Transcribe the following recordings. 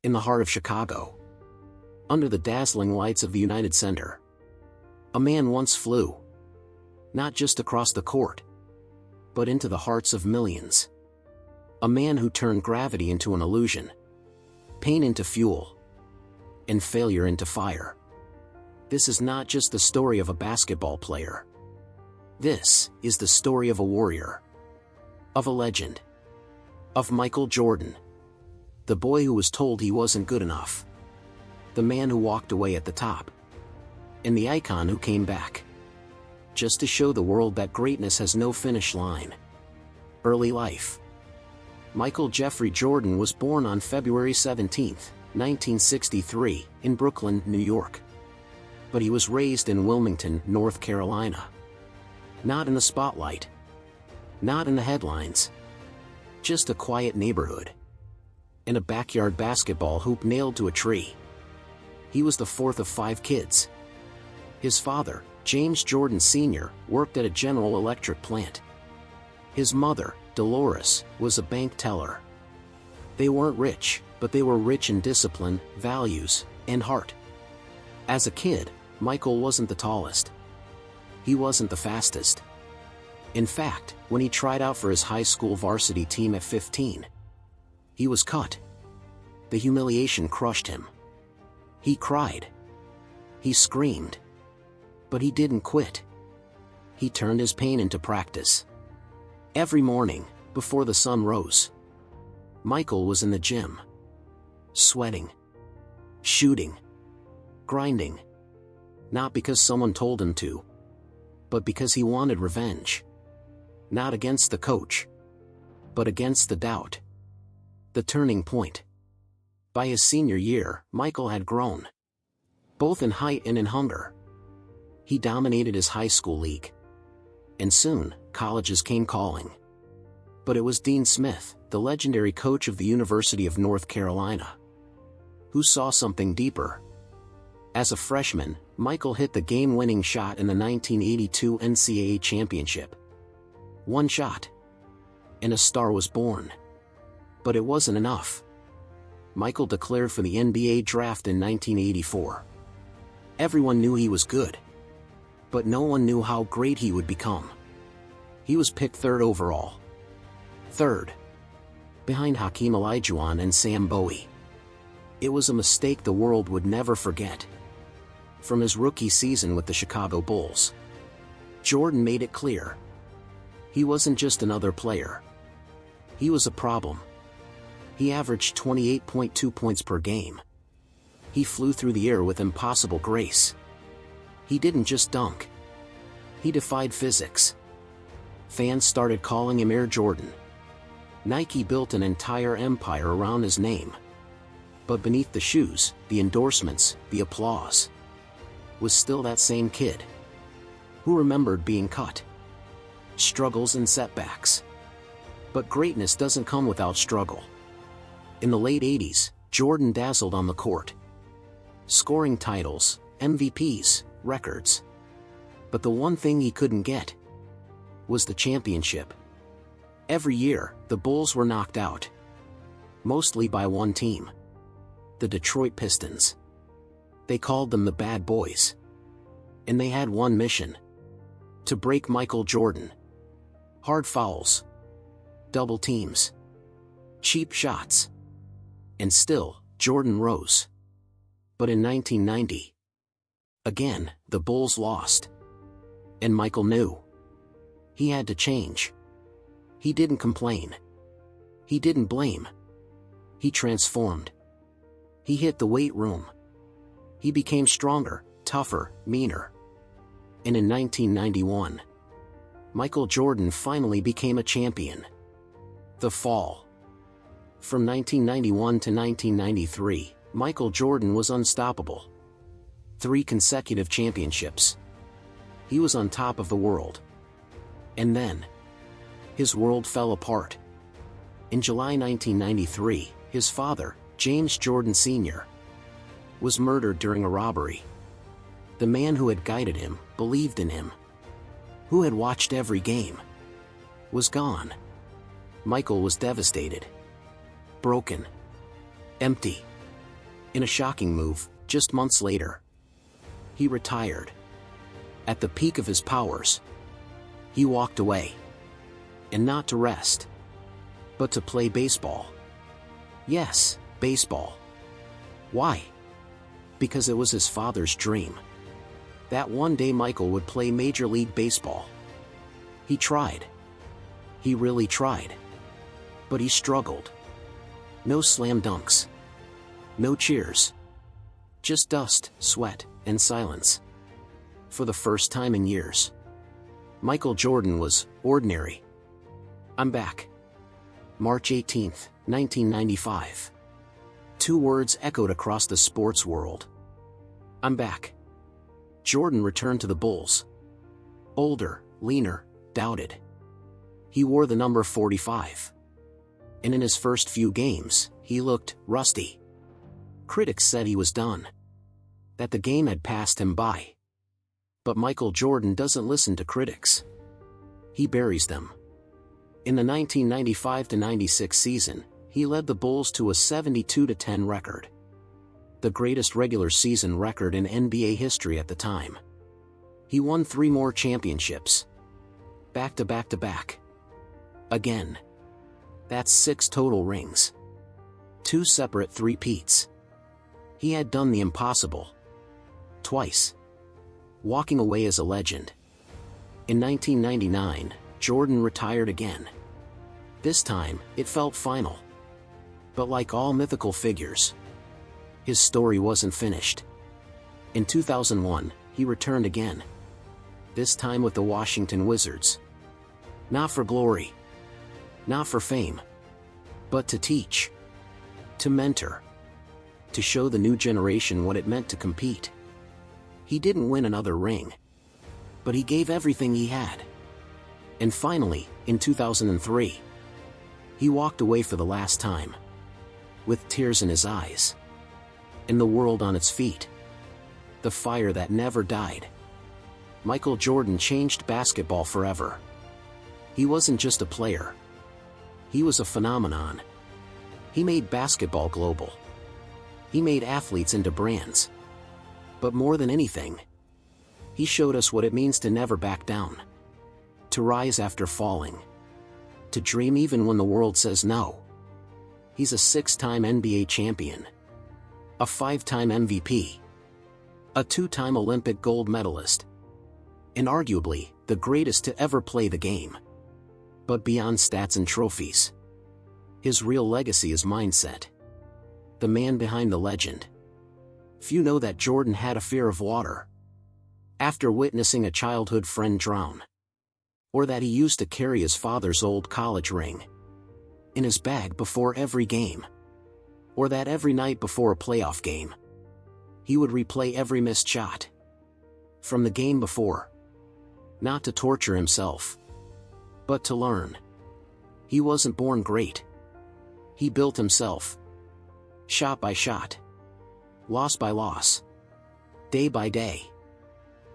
In the heart of Chicago, under the dazzling lights of the United Center, a man once flew, not just across the court, but into the hearts of millions. A man who turned gravity into an illusion, pain into fuel, and failure into fire. This is not just the story of a basketball player. This is the story of a warrior, of a legend, of Michael Jordan, the boy who was told he wasn't good enough, the man who walked away at the top, and the icon who came back, just to show the world that greatness has no finish line. Early life. Michael Jeffrey Jordan was born on February 17, 1963, in Brooklyn, New York. But he was raised in Wilmington, North Carolina. Not in the spotlight. Not in the headlines. Just a quiet neighborhood. And a backyard basketball hoop nailed to a tree. He was the fourth of 5 kids. His father, James Jordan Sr., worked at a General Electric plant. His mother, Dolores, was a bank teller. They weren't rich, but they were rich in discipline, values, and heart. As a kid, Michael wasn't the tallest. He wasn't the fastest. In fact, when he tried out for his high school varsity team at 15, he was cut. The humiliation crushed him. He cried. He screamed. But he didn't quit. He turned his pain into practice. Every morning, before the sun rose, Michael was in the gym. Sweating. Shooting. Grinding. Not because someone told him to, but because he wanted revenge. Not against the coach, but against the doubt. The turning point. By his senior year, Michael had grown, both in height and in hunger. He dominated his high school league. And soon, colleges came calling. But it was Dean Smith, the legendary coach of the University of North Carolina, who saw something deeper. As a freshman, Michael hit the game-winning shot in the 1982 NCAA championship. One shot, and a star was born. But it wasn't enough. Michael declared for the NBA draft in 1984. Everyone knew he was good, but no one knew how great he would become. He was picked 3rd overall. 3rd. Behind Hakeem Olajuwon and Sam Bowie. It was a mistake the world would never forget. From his rookie season with the Chicago Bulls, Jordan made it clear. He wasn't just another player. He was a problem. He averaged 28.2 points per game. He flew through the air with impossible grace. He didn't just dunk. He defied physics. Fans started calling him Air Jordan. Nike built an entire empire around his name. But beneath the shoes, the endorsements, the applause, was still that same kid who remembered being cut, struggles and setbacks. But greatness doesn't come without struggle. In the late 80s, Jordan dazzled on the court, scoring titles, MVPs, records. But the one thing he couldn't get was the championship. Every year, the Bulls were knocked out, mostly by one team, the Detroit Pistons. They called them the Bad Boys. And they had one mission: to break Michael Jordan. Hard fouls, double teams, cheap shots. And still, Jordan rose. But in 1990, again, the Bulls lost. And Michael knew. He had to change. He didn't complain. He didn't blame. He transformed. He hit the weight room. He became stronger, tougher, meaner. And in 1991, Michael Jordan finally became a champion. The fall. From 1991 to 1993, Michael Jordan was unstoppable. 3 consecutive championships. He was on top of the world. And then, his world fell apart. In July 1993, his father, James Jordan Sr., was murdered during a robbery. The man who had guided him, believed in him, who had watched every game, was gone. Michael was devastated. Broken. Empty. In a shocking move, just months later, he retired. At the peak of his powers, he walked away. And not to rest, but to play baseball. Yes, baseball. Why? Because it was his father's dream. That one day Michael would play Major League Baseball. He tried. He really tried. But he struggled. No slam dunks. No cheers. Just dust, sweat, and silence. For the first time in years, Michael Jordan was ordinary. I'm back. March 18, 1995. Two words echoed across the sports world. I'm back. Jordan returned to the Bulls. Older, leaner, doubted. He wore the number 45. And in his first few games, he looked rusty. Critics said he was done. That the game had passed him by. But Michael Jordan doesn't listen to critics. He buries them. In the 1995-96 season, he led the Bulls to a 72-10 record. The greatest regular season record in NBA history at the time. He won 3 more championships. Back to back to back. Again. That's 6 total rings. 2 separate three-peats. He had done the impossible. Twice. Walking away as a legend. In 1999, Jordan retired again. This time, it felt final. But like all mythical figures, his story wasn't finished. In 2001, he returned again. This time with the Washington Wizards. Not for glory. Not for fame. But to teach. To mentor. To show the new generation what it meant to compete. He didn't win another ring. But he gave everything he had. And finally, in 2003, he walked away for the last time. With tears in his eyes. And the world on its feet. The fire that never died. Michael Jordan changed basketball forever. He wasn't just a player. He was a phenomenon. He made basketball global. He made athletes into brands. But more than anything, he showed us what it means to never back down. To rise after falling. To dream even when the world says no. He's a 6-time NBA champion. A 5-time MVP. A 2-time Olympic gold medalist. And arguably, the greatest to ever play the game. But beyond stats and trophies, his real legacy is mindset. The man behind the legend. Few know that Jordan had a fear of water. After witnessing a childhood friend drown. Or that he used to carry his father's old college ring in his bag before every game. Or that every night before a playoff game, he would replay every missed shot from the game before. Not to torture himself, but to learn. He wasn't born great. He built himself. Shot by shot. Loss by loss. Day by day.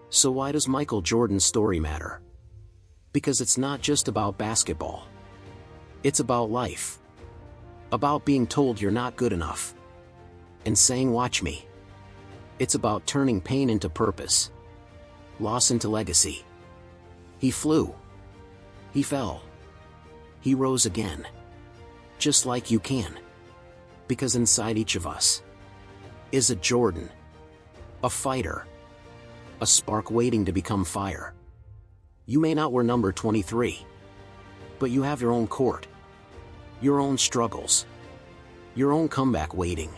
So why does Michael Jordan's story matter? Because it's not just about basketball. It's about life. About being told you're not good enough. And saying watch me. It's about turning pain into purpose. Loss into legacy. He flew. He fell. He rose again. Just like you can. Because inside each of us is a Jordan. A fighter. A spark waiting to become fire. You may not wear number 23. But you have your own court. Your own struggles. Your own comeback waiting.